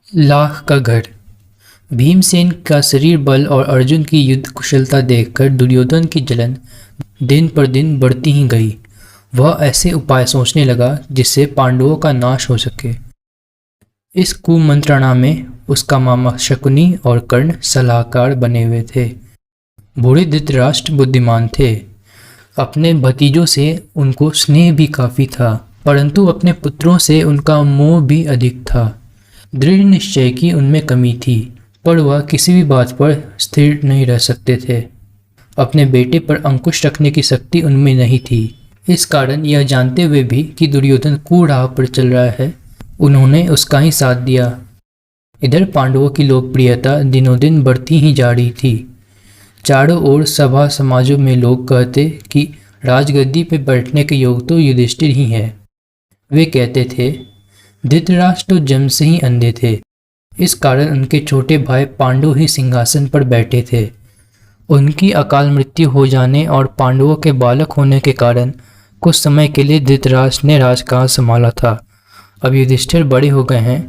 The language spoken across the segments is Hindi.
लाख का गढ़। भीमसेन का शरीर बल और अर्जुन की युद्ध कुशलता देखकर दुर्योधन की जलन दिन पर दिन बढ़ती ही गई। वह ऐसे उपाय सोचने लगा जिससे पांडवों का नाश हो सके। इस कुमंत्रणा में उसका मामा शकुनी और कर्ण सलाहकार बने हुए थे। बूढ़े धृतराष्ट्र बुद्धिमान थे। अपने भतीजों से उनको स्नेह भी काफी था, परंतु अपने पुत्रों से उनका मोह भी अधिक था। दृढ़ निश्चय की उनमें कमी थी, पर वह किसी भी बात पर स्थिर नहीं रह सकते थे। अपने बेटे पर अंकुश रखने की शक्ति उनमें नहीं थी। इस कारण यह जानते हुए भी कि दुर्योधन कुराह पर चल रहा है, उन्होंने उसका ही साथ दिया। इधर पांडवों की लोकप्रियता दिनों दिन बढ़ती ही जा रही थी। चारों ओर सभा समाजों में लोग कहते कि राजगद्दी पर बैठने के योग तो युधिष्ठिर ही है। वे कहते थे धृतराष्ट्र तो जन्म से ही अंधे थे, इस कारण उनके छोटे भाई पांडु ही सिंहासन पर बैठे थे। उनकी अकाल मृत्यु हो जाने और पांडवों के बालक होने के कारण कुछ समय के लिए धृतराष्ट्र ने राजकाज संभाला था। अब युधिष्ठिर बड़े हो गए हैं,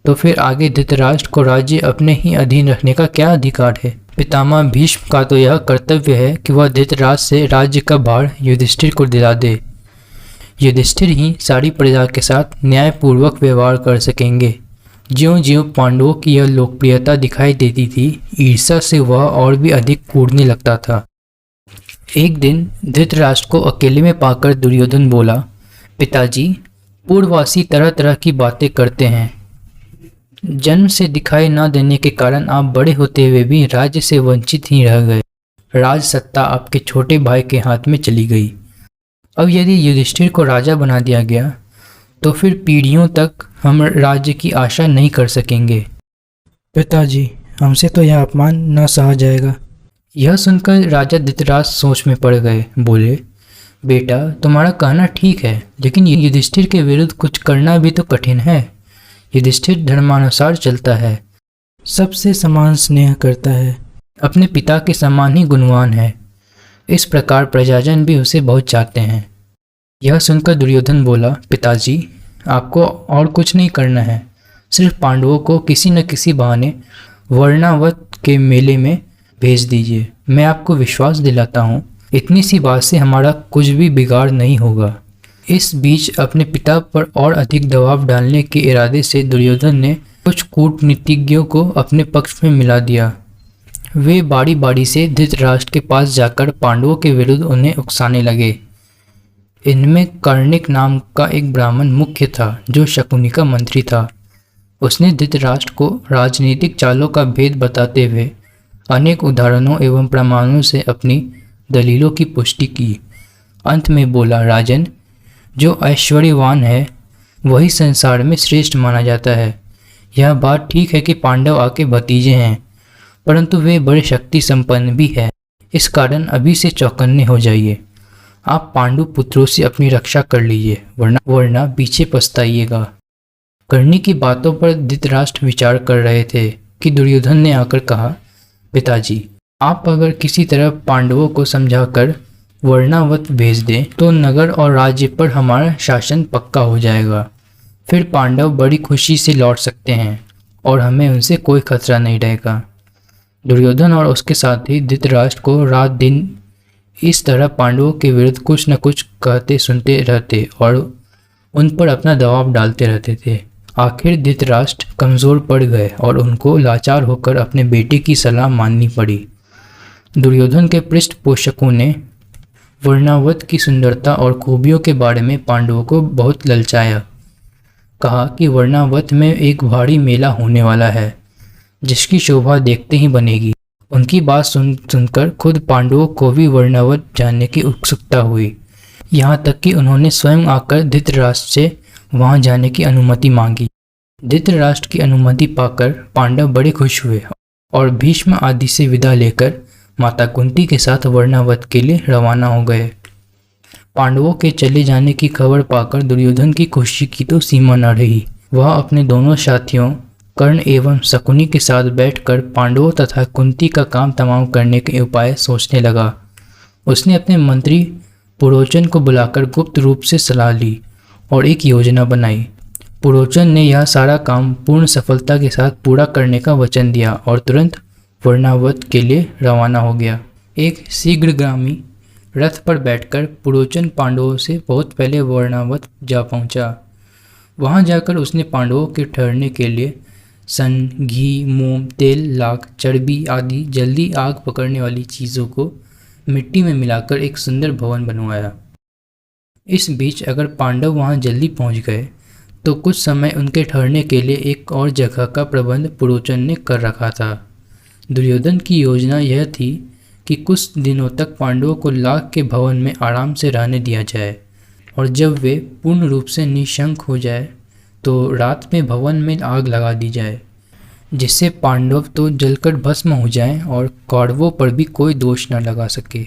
तो फिर आगे धृतराष्ट्र को राज्य अपने ही अधीन रखने का क्या अधिकार है। पितामह भीष्म का तो यह कर्तव्य है कि वह धृतराष्ट्र से राज्य का भार युधिष्ठिर को दिला दे। युधिष्ठिर ही सारी प्रजा के साथ न्यायपूर्वक व्यवहार कर सकेंगे। ज्यों ज्यों पांडवों की यह लोकप्रियता दिखाई देती थी, ईर्ष्या से वह और भी अधिक कूदने लगता था। एक दिन धृतराष्ट्र को अकेले में पाकर दुर्योधन बोला, पिताजी, पूर्ववासी तरह तरह की बातें करते हैं। जन्म से दिखाई न देने के कारण आप बड़े होते हुए भी राज्य से वंचित ही रह गए। राज सत्ता आपके छोटे भाई के हाथ में चली गई। अब यदि युधिष्ठिर को राजा बना दिया गया तो फिर पीढ़ियों तक हम राज्य की आशा नहीं कर सकेंगे। पिताजी, हमसे तो यह अपमान न सहा जाएगा। यह सुनकर राजा धृतराष्ट्र सोच में पड़ गए। बोले, बेटा, तुम्हारा कहना ठीक है, लेकिन युधिष्ठिर के विरुद्ध कुछ करना भी तो कठिन है। युधिष्ठिर धर्मानुसार चलता है, सबसे समान स्नेह करता है, अपने पिता के समान ही गुणवान है। इस प्रकार प्रजाजन भी उसे बहुत चाहते हैं। यह सुनकर दुर्योधन बोला, पिताजी, आपको और कुछ नहीं करना है, सिर्फ पांडवों को किसी न किसी बहाने वर्णावत के मेले में भेज दीजिए। मैं आपको विश्वास दिलाता हूँ, इतनी सी बात से हमारा कुछ भी बिगाड़ नहीं होगा। इस बीच अपने पिता पर और अधिक दबाव डालने के इरादे से दुर्योधन ने कुछ कूटनीतिज्ञों को अपने पक्ष में मिला दिया। वे बारी बारी से धृतराष्ट्र के पास जाकर पांडवों के विरुद्ध उन्हें उकसाने लगे। इनमें कर्णिक नाम का एक ब्राह्मण मुख्य था, जो शकुनी का मंत्री था। उसने धृतराष्ट्र को राजनीतिक चालों का भेद बताते हुए अनेक उदाहरणों एवं प्रमाणों से अपनी दलीलों की पुष्टि की। अंत में बोला, राजन, जो ऐश्वर्यवान है वही संसार में श्रेष्ठ माना जाता है। यह बात ठीक है कि पांडव आपके भतीजे हैं, परंतु वे बड़े शक्ति संपन्न भी है। इस कारण अभी से चौकन्ने हो जाइए। आप पांडु पुत्रों से अपनी रक्षा कर लीजिए, वरना पीछे पछताइएगा। कर्णी की बातों पर धृतराष्ट्र विचार कर रहे थे कि दुर्योधन ने आकर कहा, पिताजी, आप अगर किसी तरह पांडवों को समझाकर वर्णावत भेज दें तो नगर और राज्य पर हमारा शासन पक्का हो जाएगा। फिर पांडव बड़ी खुशी से लौट सकते हैं और हमें उनसे कोई खतरा नहीं रहेगा। दुर्योधन और उसके साथी धृतराष्ट्र को रात दिन इस तरह पांडवों के विरुद्ध कुछ न कुछ कहते सुनते रहते और उन पर अपना दबाव डालते रहते थे। आखिर धृतराष्ट्र कमज़ोर पड़ गए और उनको लाचार होकर अपने बेटे की सलाह माननी पड़ी। दुर्योधन के पृष्ठपोषकों ने वर्णावत की सुंदरता और खूबियों के बारे में पांडवों को बहुत ललचाया। कहा कि वर्णावत में एक भारी मेला होने वाला है, जिसकी शोभा देखते ही बनेगी। उनकी बात सुनकर खुद पांडवों को भी वर्णावत जानने की उत्सुकता हुई। यहाँ तक कि उन्होंने स्वयं आकर धृतराष्ट्र से वहाँ जाने की अनुमति मांगी। धृतराष्ट्र की अनुमति पाकर पांडव बड़े खुश हुए और भीष्म आदि से विदा लेकर माता कुंती के साथ वर्णावत के लिए रवाना हो गए। पांडवों के चले जाने की खबर पाकर दुर्योधन की खुशी की तो सीमा न रही। वह अपने दोनों साथियों कर्ण एवं शकुनी के साथ बैठकर पांडवों तथा कुंती का काम तमाम करने के उपाय सोचने लगा। उसने अपने मंत्री पुरोचन को बुलाकर गुप्त रूप से सलाह ली और एक योजना बनाई। पुरोचन ने यह सारा काम पूर्ण सफलता के साथ पूरा करने का वचन दिया और तुरंत वर्णावत के लिए रवाना हो गया। एक शीघ्रगामी रथ पर बैठकर पुरोचन पांडवों से बहुत पहले वर्णावत जा पहुंचा। वहां जाकर उसने पांडवों के ठहरने के लिए सन, घी, मोम, तेल, लाख, चर्बी आदि जल्दी आग पकड़ने वाली चीज़ों को मिट्टी में मिलाकर एक सुंदर भवन बनवाया। इस बीच अगर पांडव वहां जल्दी पहुंच गए तो कुछ समय उनके ठहरने के लिए एक और जगह का प्रबंध पुरोचन ने कर रखा था। दुर्योधन की योजना यह थी कि कुछ दिनों तक पांडवों को लाख के भवन में आराम से रहने दिया जाए और जब वे पूर्ण रूप से निशंक हो जाए तो रात में भवन में आग लगा दी जाए, जिससे पांडव तो जलकर भस्म हो जाएं और कौरवों पर भी कोई दोष न लगा सके।